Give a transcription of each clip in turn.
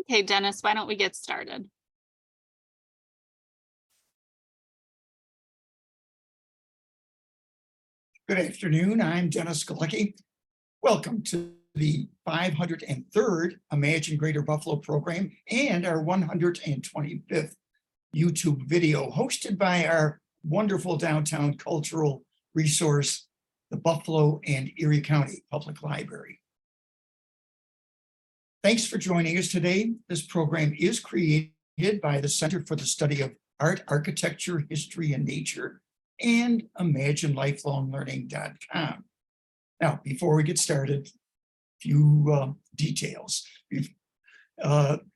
Okay, Dennis, why don't we get started? Good afternoon. I'm Dennis Galucki. Welcome to the 503rd Imagine Greater Buffalo program and our 125th YouTube video hosted by our wonderful downtown cultural resource, the Buffalo and Erie County Public Library. Thanks for joining us today. This program is created by the Center for the Study of Art, Architecture, History, and Nature and ImagineLifelongLearning.com. Now, before we get started, a few details.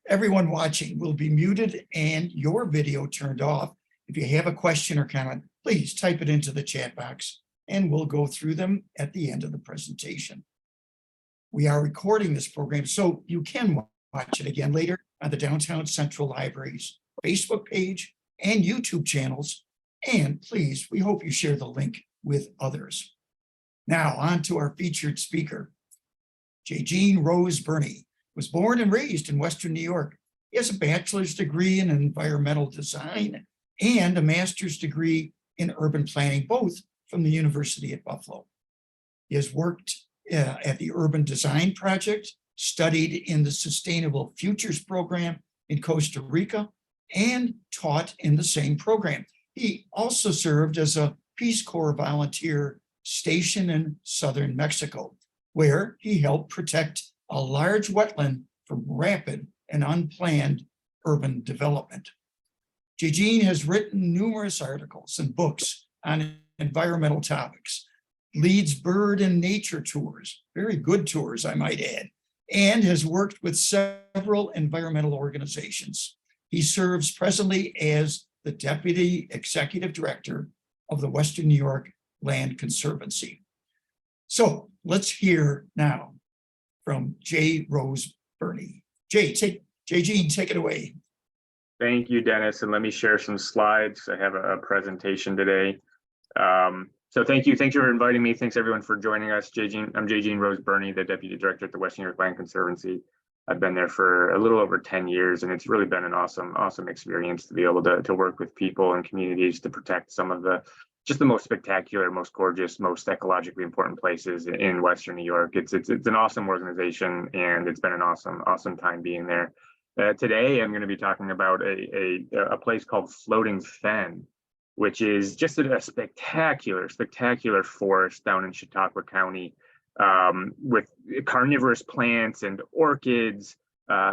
Everyone watching will be muted and your video turned off. If you have a question or comment, please type it into the chat box and we'll go through them at the end of the presentation. We are recording this program so you can watch it again later on the Downtown Central Library's Facebook page and YouTube channels. And please, we hope you share the link with others. Now on to our featured speaker. Jajean Rose-Burney was born and raised in Western New York. He has a bachelor's degree in environmental design and a master's degree in urban planning, both from the University at Buffalo. He has worked at the Urban Design Project, studied in the Sustainable Futures Program in Costa Rica, and taught in the same program. He also served as a Peace Corps volunteer stationed in southern Mexico, where he helped protect a large wetland from rapid and unplanned urban development. Jajean has written numerous articles and books on environmental topics, leads bird and nature tours, very good tours, I might add, and has worked with several environmental organizations. He serves presently as the Deputy Executive Director of the Western New York Land Conservancy. So let's hear now from J. Rose-Burney. Jajean, take it away. Thank you, Dennis. And let me share some slides. I have a presentation today. So thank you for inviting me. Thanks everyone for joining us. I'm Jajean Rose-Burney, the Deputy Director at the Western New York Land Conservancy. I've been there for a little over 10 years, and it's really been an awesome experience to be able to work with people and communities to protect some of the most spectacular, most gorgeous, most ecologically important places in Western New York. It's an awesome organization, and it's been an awesome time being there. Today, I'm going to be talking about a place called Floating Fen, which is just a spectacular forest down in Chautauqua County, with carnivorous plants and orchids,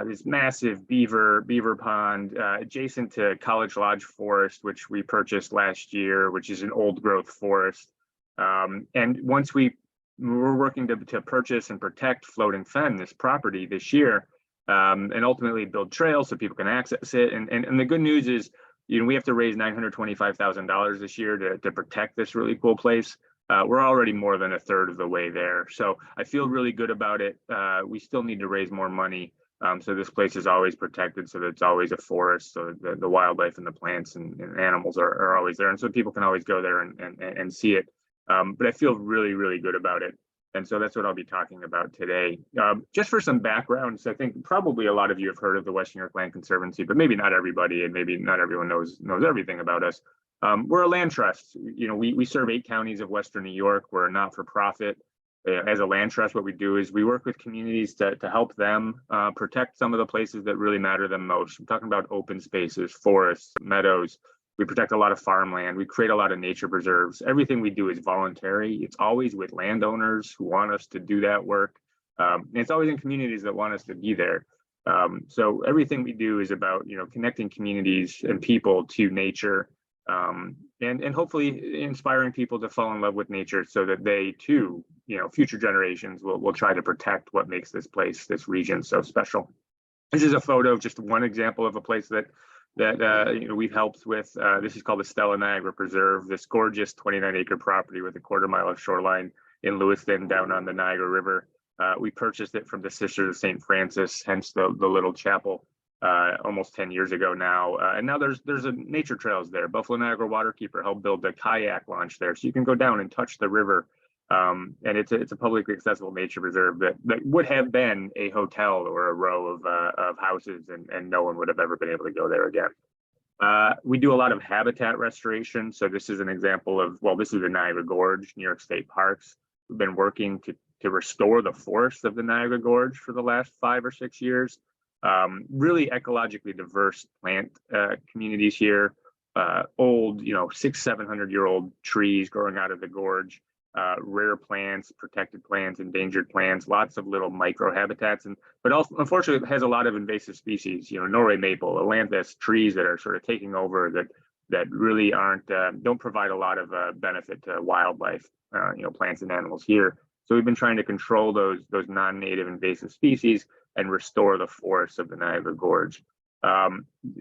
this massive beaver pond adjacent to College Lodge Forest, which we purchased last year, which is an old growth forest. And once we're working to purchase and protect Floating Fen, this property this year, and ultimately build trails so people can access it. And the good news is, we have to raise $925,000 this year to protect this really cool place. We're already more than a third of the way there. So I feel really good about it. We still need to raise more money. So this place is always protected, so that it's always a forest. So the wildlife and the plants and animals are always there. And so people can always go there and see it. But I feel really good about it. And so that's what I'll be talking about today. Just for some background, so I think probably a lot of you have heard of the Western New York Land Conservancy, but maybe not everybody, and maybe not everyone knows everything about us. We're a land trust. We serve 8 counties of Western New York. We're a not-for-profit. As a land trust, what we do is we work with communities to help them protect some of the places that really matter them most. I'm talking about open spaces, forests, meadows. We protect a lot of farmland. We create a lot of nature preserves. Everything we do is voluntary. It's always with landowners who want us to do that work. And it's always in communities that want us to be there. So everything we do is about, connecting communities and people to nature, and hopefully inspiring people to fall in love with nature so that they too, future generations will try to protect what makes this place, this region so special. This is a photo of just one example of a place that we've helped with. This is called the Stella Niagara Preserve, this gorgeous 29-acre property with a 1/4 mile of shoreline in Lewiston down on the Niagara River. We purchased it from the Sisters of St. Francis, hence the little chapel, almost 10 years ago now. And now there's a nature trails there. Buffalo Niagara Waterkeeper helped build a kayak launch there, so you can go down and touch the river And it's a publicly accessible nature reserve that would have been a hotel or a row of houses, and no one would have ever been able to go there again. We do a lot of habitat restoration. So this is an example of, well, this is the Niagara Gorge, New York State Parks. We've been working to restore the forests of the Niagara Gorge for the last 5 or 6 years. Really ecologically diverse plant communities here. Old, 600-700-year-old trees growing out of the gorge. Rare plants, protected plants, endangered plants, lots of little micro habitats, but also unfortunately it has a lot of invasive species, Norway maple, ailanthus, trees that are sort of taking over that really don't provide a lot of benefit to wildlife, plants and animals here. So we've been trying to control those non-native invasive species and restore the forests of the Niagara Gorge.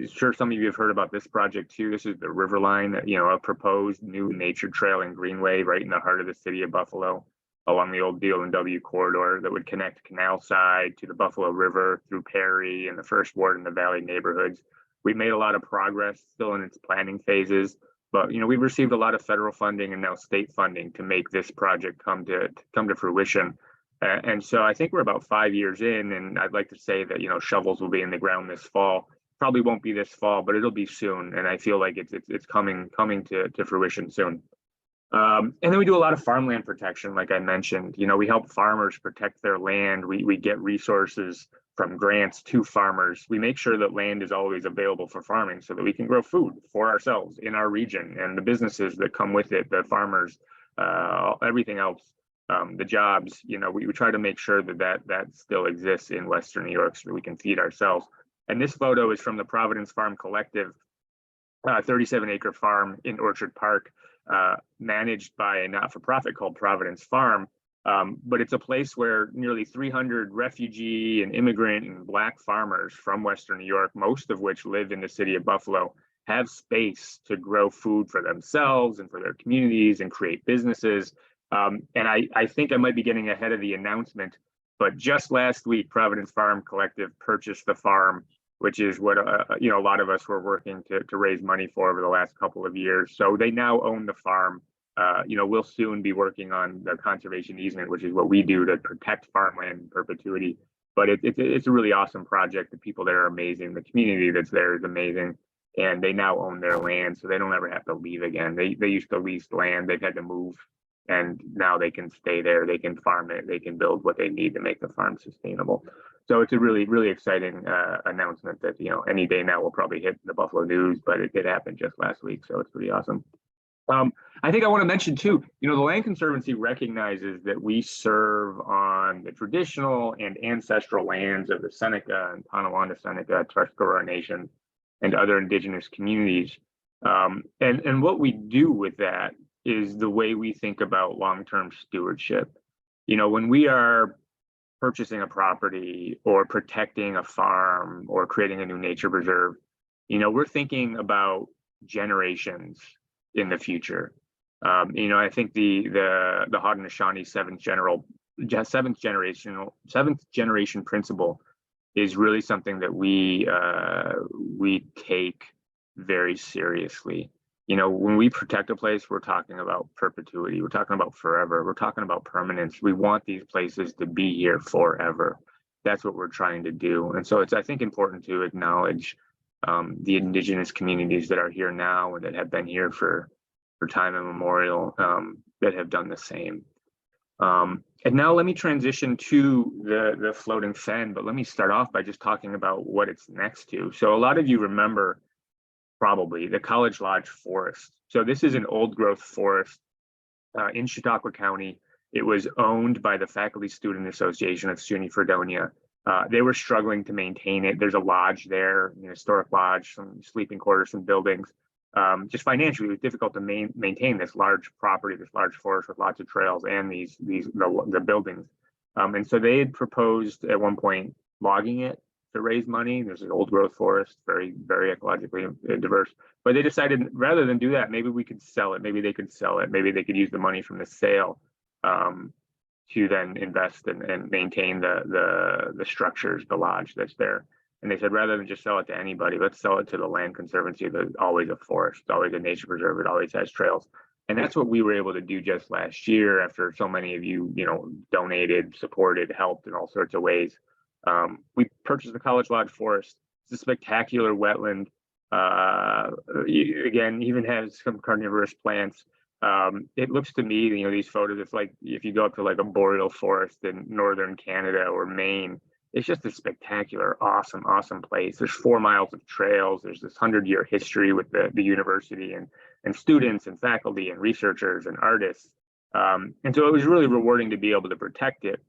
Sure, some of you have heard about this project too. This is the Riverline, a proposed new nature trail and greenway right in the heart of the city of Buffalo, along the old DL&W corridor that would connect Canal Side to the Buffalo River through Perry and the First Ward and the Valley neighborhoods. We've made a lot of progress, still in its planning phases, but we've received a lot of federal funding and now state funding to make this project come to fruition. And so I think we're about 5 years in, and I'd like to say that, shovels will be in the ground this fall. Probably won't be this fall, but it'll be soon. And I feel like it's coming to fruition soon. And then we do a lot of farmland protection, like I mentioned. We help farmers protect their land. We get resources from grants to farmers. We make sure that land is always available for farming so that we can grow food for ourselves in our region and the businesses that come with it, the farmers, everything else. The jobs, we try to make sure that still exists in Western New York so that we can feed ourselves. And this photo is from the Providence Farm Collective, 37-acre farm in Orchard Park, managed by a not-for-profit called Providence Farm. But it's a place where nearly 300 refugee and immigrant and Black farmers from Western New York, most of which live in the city of Buffalo, have space to grow food for themselves and for their communities and create businesses. And I think I might be getting ahead of the announcement, but just last week, Providence Farm Collective purchased the farm, which is what a lot of us were working to raise money for over the last couple of years. So they now own the farm. We'll soon be working on the conservation easement, which is what we do to protect farmland in perpetuity. But it's a really awesome project. The people there are amazing. The community that's there is amazing. And they now own their land, so they don't ever have to leave again. They used to lease land. They've had to move. And now they can stay there, they can farm it, they can build what they need to make the farm sustainable. So it's a really, really exciting announcement that, any day now will probably hit the Buffalo News, but it did happen just last week. So it's pretty awesome. I think I want to mention too, the Land Conservancy recognizes that we serve on the traditional and ancestral lands of the Seneca and Tonawanda Seneca, Tuscarora Nation, and other indigenous communities. And what we do with that is the way we think about long-term stewardship. When we are purchasing a property or protecting a farm or creating a new nature reserve, we're thinking about generations in the future. I think the Haudenosaunee seventh generation principle is really something that we take very seriously. When we protect a place, we're talking about perpetuity. We're talking about forever. We're talking about permanence. We want these places to be here forever. That's what we're trying to do. And so it's, I think, important to acknowledge the indigenous communities that are here now and that have been here for time immemorial, that have done the same. And now let me transition to the floating fen, but let me start off by just talking about what it's next to. So a lot of you remember probably the College Lodge Forest. So this is an old growth forest in Chautauqua County. It was owned by the Faculty Student Association of SUNY Fredonia. They were struggling to maintain it. There's a lodge there, an historic lodge, some sleeping quarters, some buildings. Just financially, it was difficult to maintain this large property, this large forest with lots of trails and the buildings. And so they had proposed at one point logging it to raise money. There's an old growth forest, very, very ecologically diverse. But they decided rather than do that, maybe we could sell it. Maybe they could sell it. Maybe they could use the money from the sale to then invest and maintain the structures, the lodge that's there. And they said, rather than just sell it to anybody, let's sell it to the Land Conservancy. There's always a forest, always a nature preserve. It always has trails. And that's what we were able to do just last year after so many of you, donated, supported, helped in all sorts of ways. We purchased the College Lodge Forest. It's a spectacular wetland. Again, even has some carnivorous plants. It looks to me, these photos, it's like if you go up to like a boreal forest in northern Canada or Maine, it's just a spectacular, awesome place. There's 4 miles of trails. There's this 100-year history with the university and students and faculty and researchers and artists. And so it was really rewarding to be able to protect it.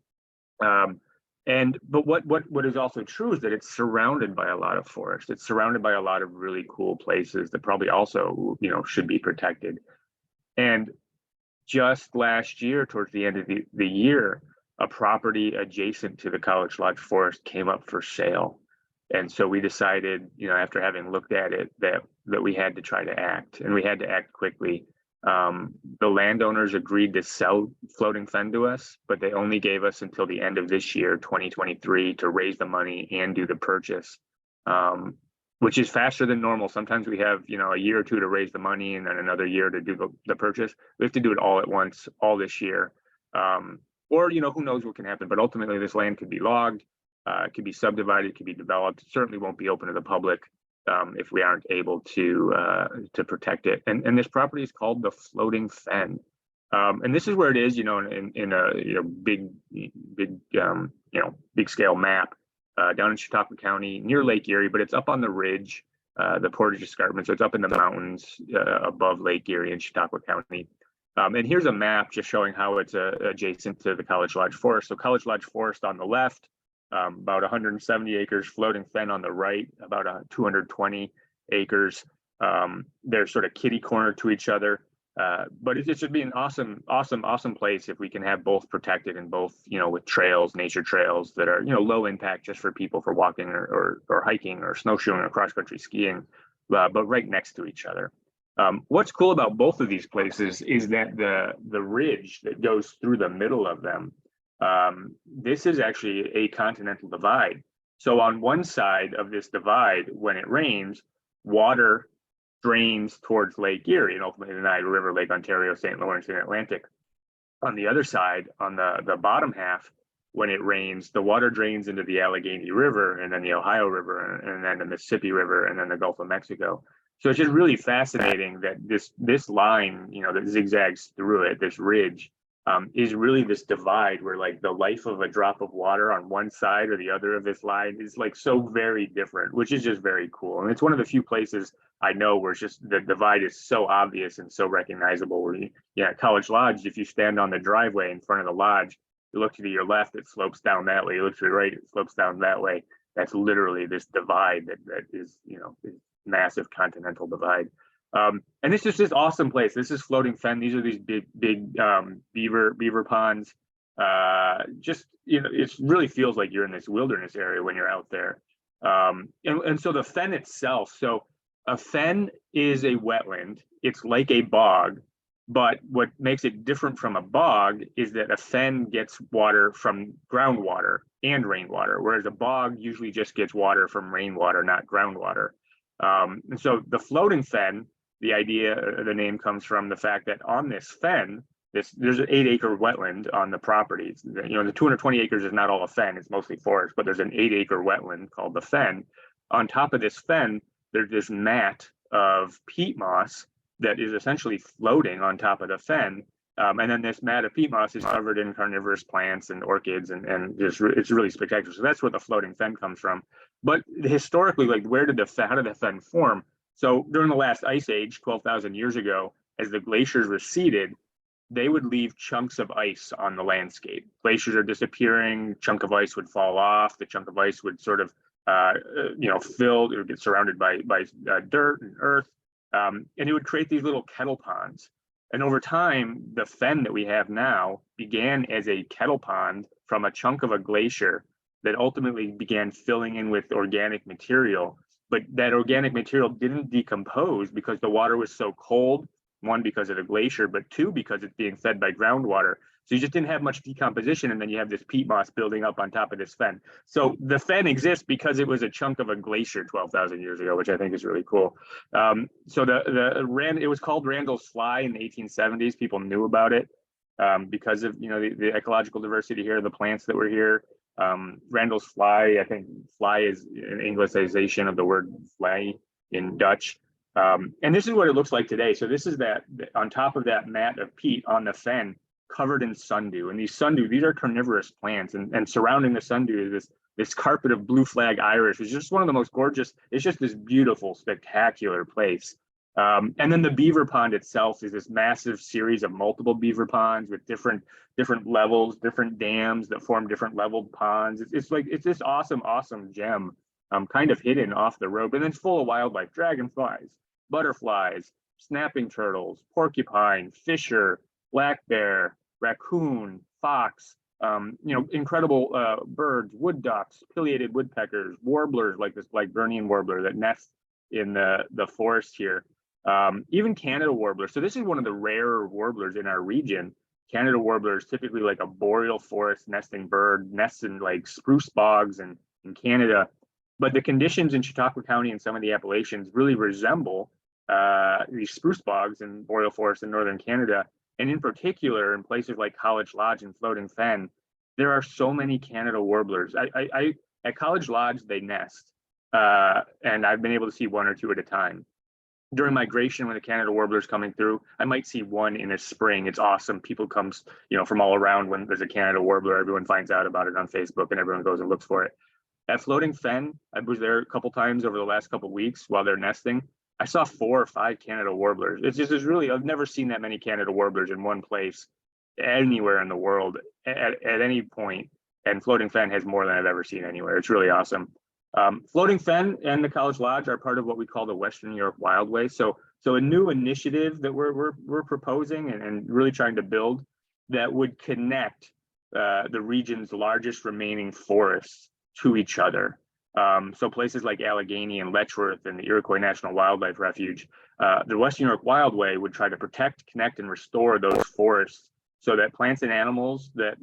But what is also true is that it's surrounded by a lot of forest. It's surrounded by a lot of really cool places that probably also, should be protected. And just last year, towards the end of the year, a property adjacent to the College Lodge Forest came up for sale. And so we decided, after having looked at it, that we had to try to act, and we had to act quickly. The landowners agreed to sell Floating Fen to us, but they only gave us until the end of this year, 2023, to raise the money and do the purchase, which is faster than normal. Sometimes we have, a year or two to raise the money and then another year to do the purchase. We have to do it all at once, all this year. Or, who knows what can happen, but ultimately this land could be logged, it could be subdivided, it could be developed. It certainly won't be open to the public if we aren't able to protect it. And this property is called the Floating Fen. And this is where it is, in a big scale map down in Chautauqua County near Lake Erie, but it's up on the ridge, the Portage Escarpment. So it's up in the mountains above Lake Erie in Chautauqua County. And here's a map just showing how it's adjacent to the College Lodge Forest. So College Lodge Forest on the left, about 170 acres, Floating Fen on the right, about 220 acres. They're sort of kitty corner to each other. But it should be an awesome place if we can have both protected and both, with trails, nature trails that are, low impact just for people for walking or hiking or snowshoeing or cross-country skiing, but right next to each other. What's cool about both of these places is that the ridge that goes through the middle of them, this is actually a continental divide. So on one side of this divide, when it rains, water drains towards Lake Erie and ultimately the Niagara River, Lake Ontario, St. Lawrence, and Atlantic. On the other side, on the bottom half, when it rains, the water drains into the Allegheny River and then the Ohio River and then the Mississippi River and then the Gulf of Mexico. So it's just really fascinating that this line, that zigzags through it, this ridge, is really this divide where like the life of a drop of water on one side or the other of this line is like so very different, which is just very cool. And it's one of the few places I know where it's just the divide is so obvious and so recognizable. Where at College Lodge, if you stand on the driveway in front of the lodge, you look to your left, it slopes down that way. You look to the right, it slopes down that way. That's literally this divide that is, is massive continental divide. And this is this awesome place. This is Floating Fen. These are these big beaver ponds. It really feels like you're in this wilderness area when you're out there. And so the fen itself, so a fen is a wetland. It's like a bog, but what makes it different from a bog is that a fen gets water from groundwater and rainwater, whereas a bog usually just gets water from rainwater, not groundwater. And so the Floating Fen, the idea, the name comes from the fact that on this fen, there's an 8-acre wetland on the property. The 220 acres is not all a fen, it's mostly forest, but there's an 8-acre wetland called the fen. On top of this fen, there's this mat of peat moss that is essentially floating on top of the fen. And then this mat of peat moss is covered in carnivorous plants and orchids, and it's really spectacular. So that's where the Floating Fen comes from. But historically, like how did the fen form? So during the last ice age, 12,000 years ago, as the glaciers receded, they would leave chunks of ice on the landscape. Glaciers are disappearing, chunk of ice would fall off, the chunk of ice would sort of, fill, it would get surrounded by dirt and earth, and it would create these little kettle ponds. And over time, the fen that we have now began as a kettle pond from a chunk of a glacier that ultimately began filling in with organic material. But that organic material didn't decompose because the water was so cold, one, because of the glacier, but two, because it's being fed by groundwater. So you just didn't have much decomposition, and then you have this peat moss building up on top of this fen. So the fen exists because it was a chunk of a glacier 12,000 years ago, which I think is really cool. So it was called Randall's Fly in the 1870s. People knew about it because of the ecological diversity here, the plants that were here. Randall's Fly, I think fly is an Anglicization of the word fly in Dutch. And this is what it looks like today. So this is that on top of that mat of peat on the fen, covered in sundew. And these are carnivorous plants, and surrounding the sundew is this carpet of blue flag iris, which is just one of the most gorgeous. It's just this beautiful, spectacular place. And then the beaver pond itself is this massive series of multiple beaver ponds with different levels, different dams that form different leveled ponds. It's this awesome gem, kind of hidden off the road, but then it's full of wildlife: dragonflies, butterflies, snapping turtles, porcupine, fisher, black bear, raccoon, fox, incredible birds, wood ducks, pileated woodpeckers, warblers like this Blackburnian warbler that nests in the forest here. Even Canada warbler. So this is one of the rarer warblers in our region. Canada warbler is typically like a boreal forest nesting bird, nests in like spruce bogs in Canada. But the conditions in Chautauqua County and some of the Appalachians really resemble these spruce bogs and boreal forests in northern Canada. And in particular, in places like College Lodge and Floating Fen, there are so many Canada warblers. At College Lodge, they nest, and I've been able to see one or two at a time. During migration, when the Canada warbler is coming through, I might see one in the spring. It's awesome. People come, from all around when there's a Canada warbler. Everyone finds out about it on Facebook, and everyone goes and looks for it. At Floating Fen, I was there a couple times over the last couple of weeks while they're nesting. I saw 4 or 5 Canada warblers. I've never seen that many Canada warblers in one place anywhere in the world at any point. And Floating Fen has more than I've ever seen anywhere. It's really awesome. Floating Fen and the College Lodge are part of what we call the Western New York Wildway. So a new initiative that we're proposing and really trying to build that would connect the region's largest remaining forests to each other. So places like Allegheny and Letchworth and the Iroquois National Wildlife Refuge, the Western New York Wildway would try to protect, connect, and restore those forests so that plants and animals that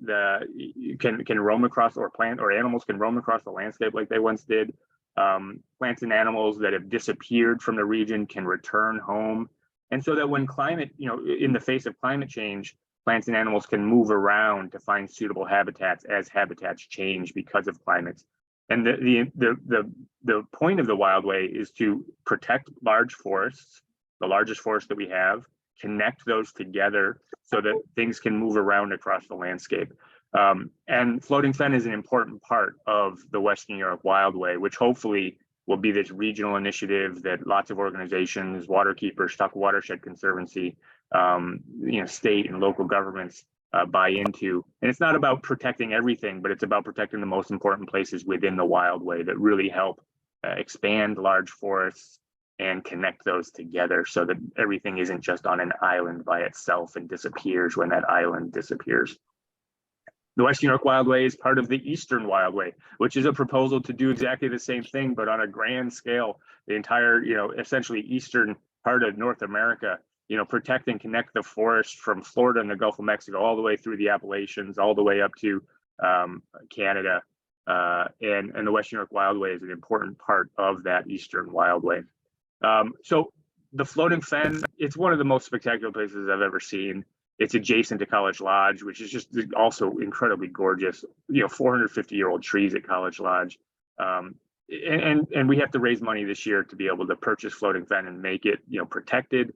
can roam across, or animals can roam across the landscape like they once did. Plants and animals that have disappeared from the region can return home. And so that when climate, in the face of climate change, plants and animals can move around to find suitable habitats as habitats change because of climate. And the point of the Wildway is to protect large forests, the largest forests that we have, connect those together so that things can move around across the landscape. And Floating Fen is an important part of the Western New York Wildway, which hopefully will be this regional initiative that lots of organizations, Waterkeepers, Chautauqua Watershed Conservancy, state and local governments buy into. And it's not about protecting everything, but it's about protecting the most important places within the Wildway that really help expand large forests and connect those together so that everything isn't just on an island by itself and disappears when that island disappears. The Western New York Wildway is part of the Eastern Wildway, which is a proposal to do exactly the same thing, but on a grand scale. The entire, essentially eastern part of North America, protect and connect the forest from Florida and the Gulf of Mexico all the way through the Appalachians, all the way up to Canada. And the Western New York Wildway is an important part of that Eastern Wildway. So the Floating Fen, it's one of the most spectacular places I've ever seen. It's adjacent to College Lodge, which is just also incredibly gorgeous. 450-year-old trees at College Lodge. And we have to raise money this year to be able to purchase Floating Fen and make it, protected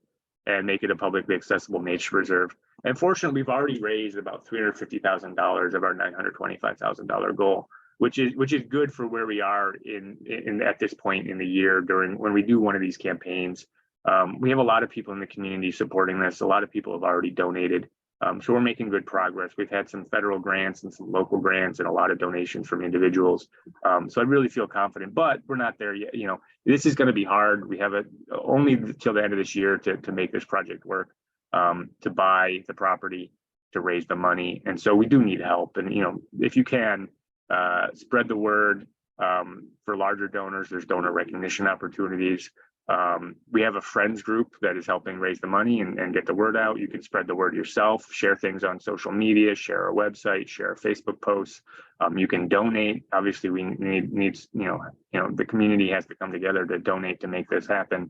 and make it a publicly accessible nature reserve. And fortunately, we've already raised about $350,000 of our $925,000 goal, which is good for where we are in at this point in the year when we do one of these campaigns. We have a lot of people in the community supporting this. A lot of people have already donated. So we're making good progress. We've had some federal grants and some local grants and a lot of donations from individuals. So I really feel confident, but we're not there yet. This is going to be hard. We have only till the end of this year to make this project work, to buy the property, to raise the money. And so we do need help. And, if you can spread the word for larger donors, there's donor recognition opportunities. We have a friends group that is helping raise the money and get the word out. You can spread the word yourself, share things on social media, share our website, share our Facebook posts. You can donate. Obviously, we needs the community has to come together to donate to make this happen.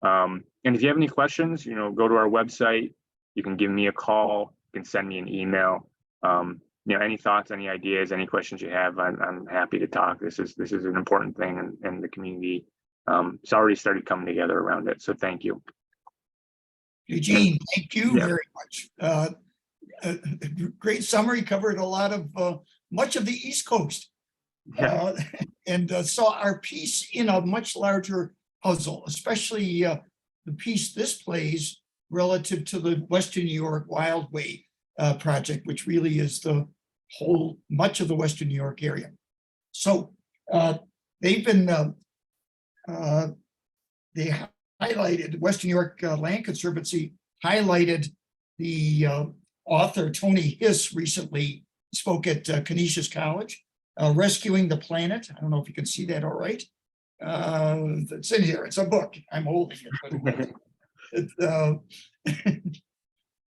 And if you have any questions, go to our website. You can give me a call. You can send me an email. Any thoughts, any ideas, any questions you have, I'm happy to talk. This is an important thing, and the community it's already started coming together around it. So thank you. Eugene, thank you Yeah. very much. Great summary, covered a lot of much of the East Coast. Yeah. And saw our piece in a much larger puzzle, especially the piece this plays relative to the Western New York Wild Way project, which really is the whole, much of the Western New York area. So they've been, they highlighted, Western New York Land Conservancy highlighted the author Tony Hiss recently spoke at Canisius College, Rescuing the Planet. I don't know if you can see that all right. It's in here. It's a book. I'm holding it, but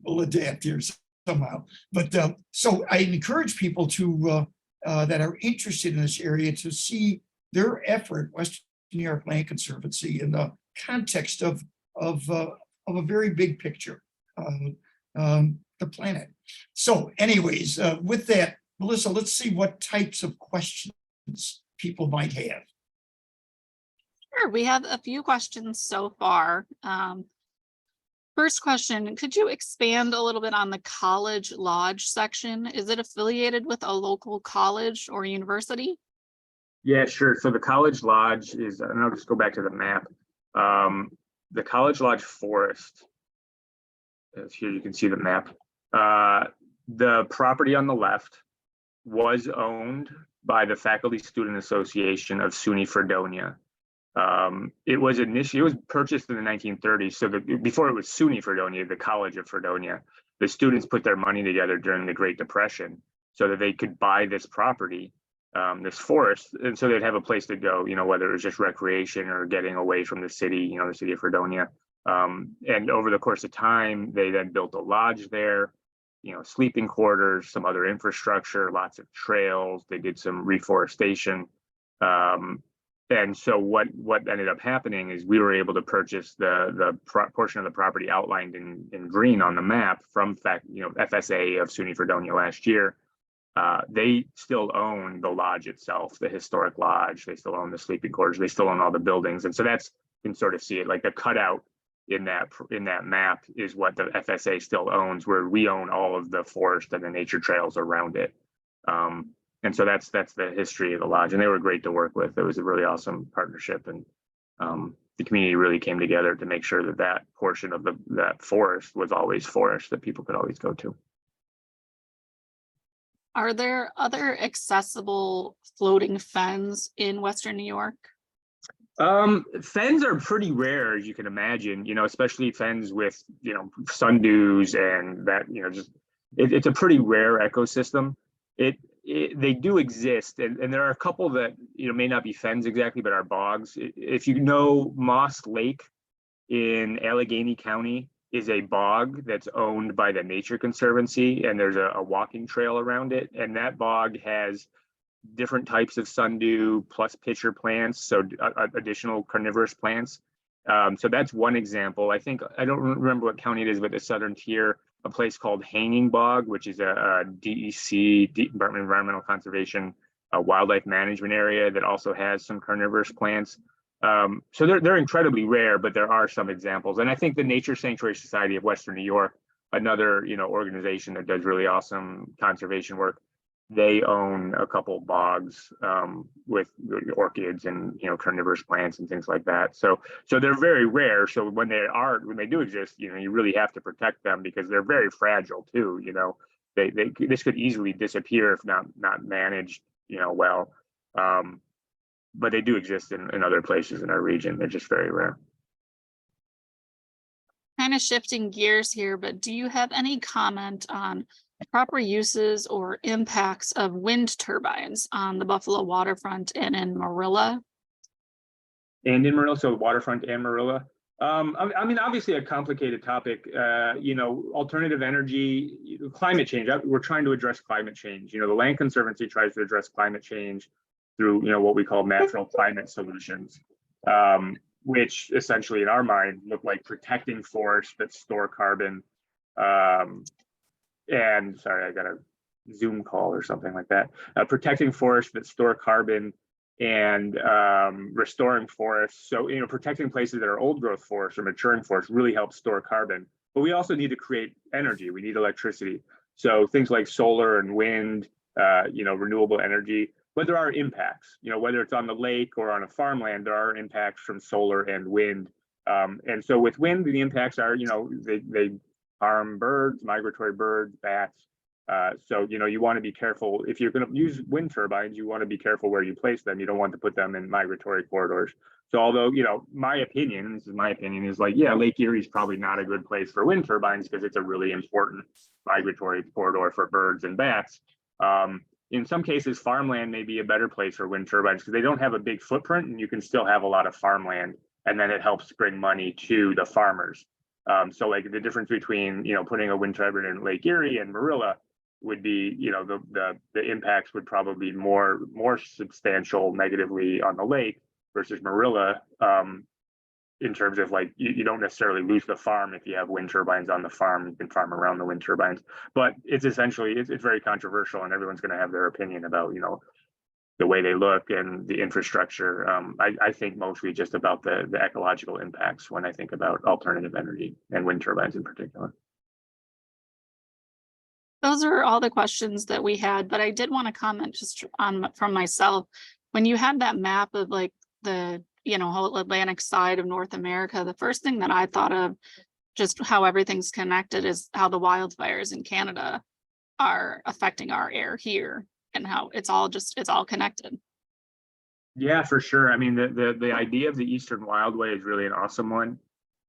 we'll adapt here somehow. But so I encourage people to that are interested in this area to see their effort, Western New York Land Conservancy, in the context of a very big picture, the planet. So anyways, with that, Melissa, let's see what types of questions people might have. Sure, we have a few questions so far. First question, could you expand a little bit on the College Lodge section? Is it affiliated with a local college or university? Yeah, sure. So the College Lodge is, and I'll just go back to the map. The College Lodge Forest, here you can see the map. The property on the left was owned by the Faculty Student Association of SUNY Fredonia. It was purchased in the 1930s. So before it was SUNY Fredonia, the College of Fredonia, the students put their money together during the Great Depression so that they could buy this property, this forest, and so they'd have a place to go, whether it was just recreation or getting away from the city, the city of Fredonia. And over the course of time, they then built a lodge there, sleeping quarters, some other infrastructure, lots of trails. They did some reforestation. And so what ended up happening is we were able to purchase the portion of the property outlined in green on the map from FSA of SUNY Fredonia last year. They still own the lodge itself, the historic lodge. They still own the sleeping quarters. They still own all the buildings. And so you can sort of see it, like the cutout in that map is what the FSA still owns, where we own all of the forest and the nature trails around it. And so that's the history of the lodge, and they were great to work with. It was a really awesome partnership, and the community really came together to make sure that portion of that forest was always forest that people could always go to. Are there other accessible floating fens in Western New York? Fens are pretty rare, as you can imagine, especially fens with, sundews and that, it's a pretty rare ecosystem. They do exist, and there are a couple that, may not be fens exactly, but are bogs. If you know, Moss Lake in Allegheny County is a bog that's owned by the Nature Conservancy, and there's a walking trail around it, and that bog has different types of sundew plus pitcher plants, so additional carnivorous plants. So that's one example. I don't remember what county it is, but the southern tier, a place called Hanging Bog, which is a DEC, Department of Environmental Conservation, wildlife management area that also has some carnivorous plants. So they're incredibly rare, but there are some examples. And I think the Nature Sanctuary Society of Western New York, another organization that does really awesome conservation work, they own a couple bogs with orchids and carnivorous plants and things like that. So they're very rare. So when they do exist, you really have to protect them because they're very fragile too. This could easily disappear if not managed well. But they do exist in other places in our region. They're just very rare. Kind of shifting gears here, but do you have any comment on proper uses or impacts of wind turbines on the Buffalo waterfront and in Marilla? and in Marilla, so waterfront and Marilla. I mean, obviously a complicated topic, alternative energy, climate change. We're trying to address climate change. The Land Conservancy tries to address climate change through, what we call natural climate solutions, which essentially in our mind look like protecting forests that store carbon. And sorry, I got a Zoom call or something like that. Protecting forests that store carbon and restoring forests. So, protecting places that are old growth forests or maturing forests really helps store carbon. But we also need to create energy. We need electricity. So things like solar and wind, renewable energy. But there are impacts, whether it's on the lake or on a farmland, there are impacts from solar and wind. And so with wind, the impacts are, they harm birds, migratory birds, bats. So, you want to be careful. If you're going to use wind turbines, you want to be careful where you place them. You don't want to put them in migratory corridors. So although, my opinion, is like, yeah, Lake Erie is probably not a good place for wind turbines because it's a really important migratory corridor for birds and bats. In some cases, farmland may be a better place for wind turbines because they don't have a big footprint and you can still have a lot of farmland, and then it helps bring money to the farmers. So like the difference between, putting a wind turbine in Lake Erie and Marilla would be, the impacts would probably be more substantial negatively on the lake versus Marilla, in terms of like, you don't necessarily lose the farm if you have wind turbines on the farm. You can farm around the wind turbines, but it's essentially, it's very controversial and everyone's going to have their opinion about, the way they look and the infrastructure. I think mostly just about the ecological impacts when I think about alternative energy and wind turbines in particular. Those are all the questions that we had, but I did want to comment just on from myself. When you had that map of like the, whole Atlantic side of North America, the first thing that I thought of, just how everything's connected, is how the wildfires in Canada are affecting our air here and how it's all connected. Yeah, for sure. I mean, the idea of the Eastern Wildway is really an awesome one.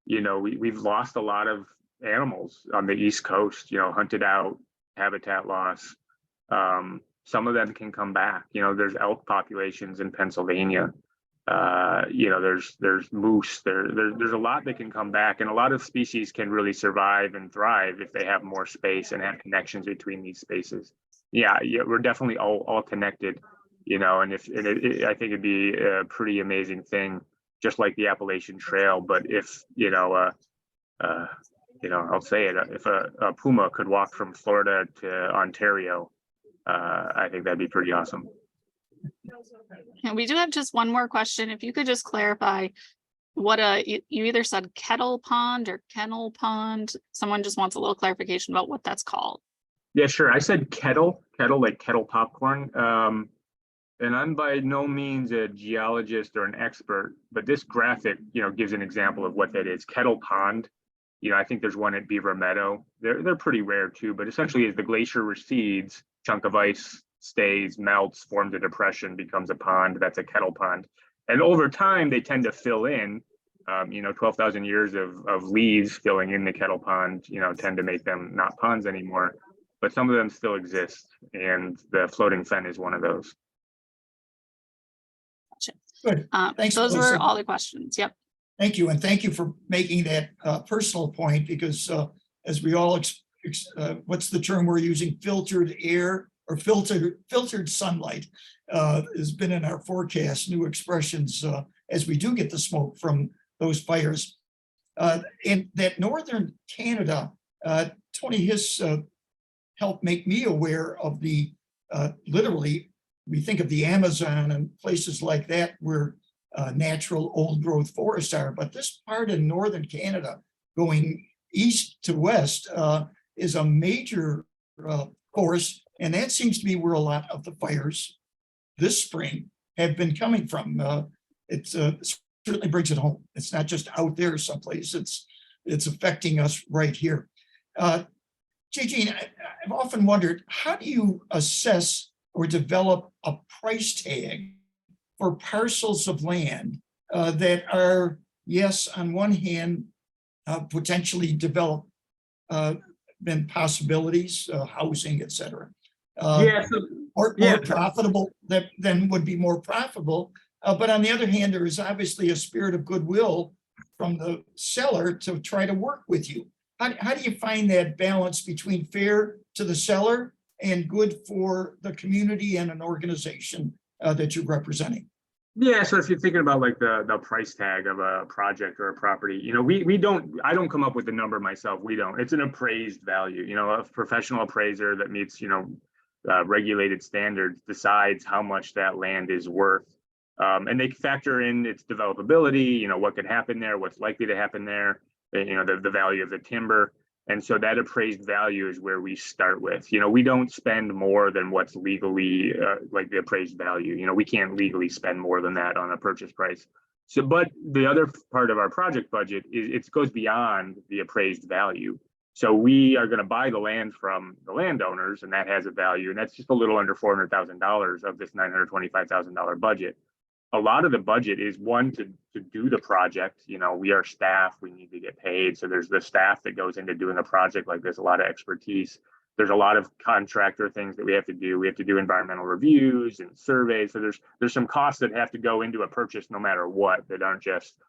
We've lost a lot of animals on the East Coast, hunted out, habitat loss. Some of them can come back. There's elk populations in Pennsylvania. There's moose. There's a lot that can come back, and a lot of species can really survive and thrive if they have more space and have connections between these spaces. Yeah, we're definitely all connected. And I think it'd be a pretty amazing thing, just like the Appalachian Trail. But if I'll say it, if a puma could walk from Florida to Ontario, I think that'd be pretty awesome. And we do have just one more question. If you could just clarify what you either said kettle pond or kennel pond. Someone just wants a little clarification about what that's called. Yeah, sure. I said kettle like kettle popcorn. And I'm by no means a geologist or an expert, but this graphic, gives an example of what that is. Kettle pond. I think there's one at Beaver Meadow. They're pretty rare too, but essentially as the glacier recedes, chunk of ice stays, melts, forms a depression, becomes a pond. That's a kettle pond. And over time, they tend to fill in. 12,000 years of leaves filling in the kettle pond, tend to make them not ponds anymore. But some of them still exist, and the floating fen is one of those. Good. Thanks, those Melissa. were all the questions. Yep. Thank you. And thank you for making that personal point, because as we all, what's the term we're using? Filtered air or filtered sunlight has been in our forecast, new expressions as we do get the smoke from those fires. And that northern Canada, Tony has helped make me aware of the, literally, we think of the Amazon and places like that where natural old growth forests are, but this part in northern Canada going east to west is a major forest, and that seems to be where a lot of the fires this spring have been coming from. It certainly brings it home. It's not just out there someplace, it's affecting us right here. Jajean, I've often wondered, how do you assess or develop a price tag for parcels of land that are, yes, on one hand, potentially develop been possibilities, housing, et cetera, or profitable, that then would be more profitable, But on the other hand, there is obviously a spirit of goodwill from the seller to try to work with you. How do you find that balance between fair to the seller and good for the community and an organization that you're representing? Yeah, so if you're thinking about like the price tag of a project or a property, you know, I don't come up with the number myself. We don't. It's an appraised value. You know, a professional appraiser that meets, you know, regulated standards decides how much that land is worth. And they factor in its developability, you know, what could happen there, what's likely to happen there, you know, the value of the timber. And so that appraised value is where we start with. You know, we don't spend more than what's legally like the appraised value. You know, we can't legally spend more than that on a purchase price. So, but the other part of our project budget is it goes beyond the appraised value. So we are going to buy the land from the landowners, and that has a value, and that's just a little under $400,000 of this $925,000 budget. A lot of the budget is one to do the project. You know, we are staff, we need to get paid. So there's the staff that goes into doing a project like this, a lot of expertise. There's a lot of contractor things that we have to do. We have to do environmental reviews and surveys. So there's some costs that have to go into a purchase no matter what, that aren't just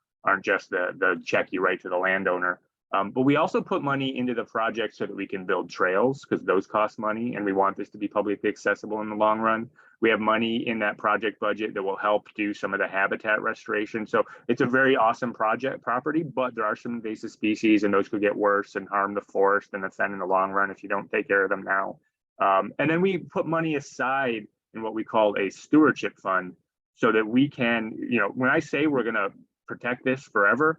the check you write to the landowner. But we also put money into the project so that we can build trails, because those cost money, and we want this to be publicly accessible in the long run. We have money in that project budget that will help do some of the habitat restoration. So it's a very awesome property, but there are some invasive species, and those could get worse and harm the forest and the fen in the long run if you don't take care of them now. And then we put money aside in what we call a stewardship fund, so that we can, you know, when I say we're going to protect this forever,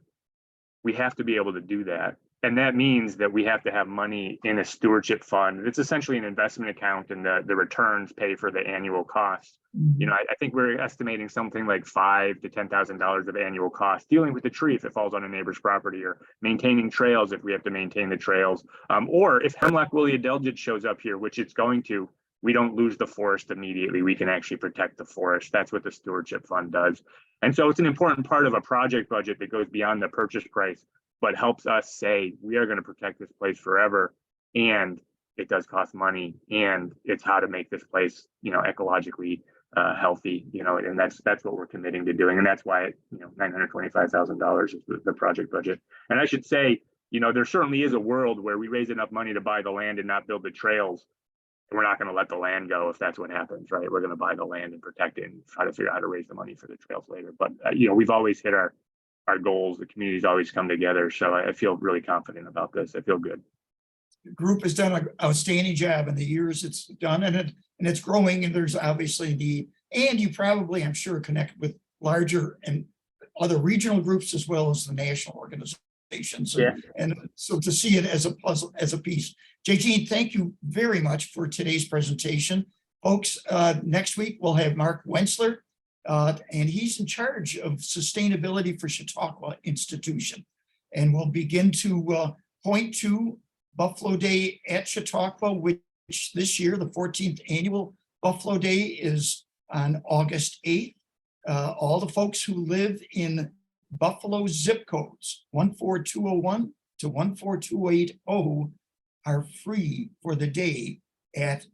we have to be able to do that. And that means that we have to have money in a stewardship fund. It's essentially an investment account, and the returns pay for the annual cost. You know, I think we're estimating something like $5,000 to $10,000 of annual cost dealing with the tree if it falls on a neighbor's property, or maintaining trails if we have to maintain the trails. Or if hemlock woolly adelgid shows up here, which it's going to, we don't lose the forest immediately. We can actually protect the forest. That's what the stewardship fund does. And so it's an important part of a project budget that goes beyond the purchase price, but helps us say we are going to protect this place forever. And it does cost money, and it's how to make this place, you know, ecologically healthy, you know, and that's what we're committing to doing. And that's why, you know, $925,000 is the project budget. And I should say, you know, there certainly is a world where we raise enough money to buy the land and not build the trails. We're not going to let the land go if that's what happens, right? We're going to buy the land and protect it and try to figure out how to raise the money for the trails later. But, you know, we've always hit our goals. The community's always come together. So I feel really confident about this. I feel good. The group has done an outstanding job in the years it's done, and it's growing, and there's obviously need. And you probably, I'm sure, connect with larger and other regional groups as well as the national organizations. Yeah. And so to see it as a puzzle, as a piece. Jajean, thank you very much for today's presentation. Folks, next week we'll have Mark Wentzler, and he's in charge of sustainability for Chautauqua Institution. And we'll begin to point to Buffalo Day at Chautauqua, which this year, the 14th annual Buffalo Day, is on August 8th. All the folks who live in Buffalo zip codes 14201 to 14280 are free for the day at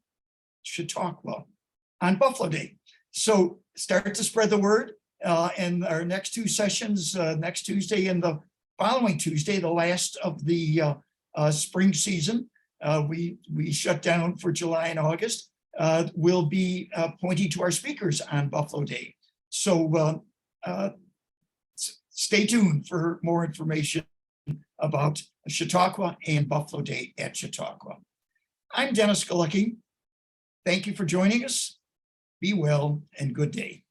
Chautauqua on Buffalo Day. So start to spread the word. And our next two sessions, next Tuesday and the following Tuesday, the last of the spring season, we shut down for July and August, will be pointing to our speakers on Buffalo Day. So stay tuned for more information about Chautauqua and Buffalo Day at Chautauqua. I'm Dennis Galucki. Thank you for joining us. Be well and good day.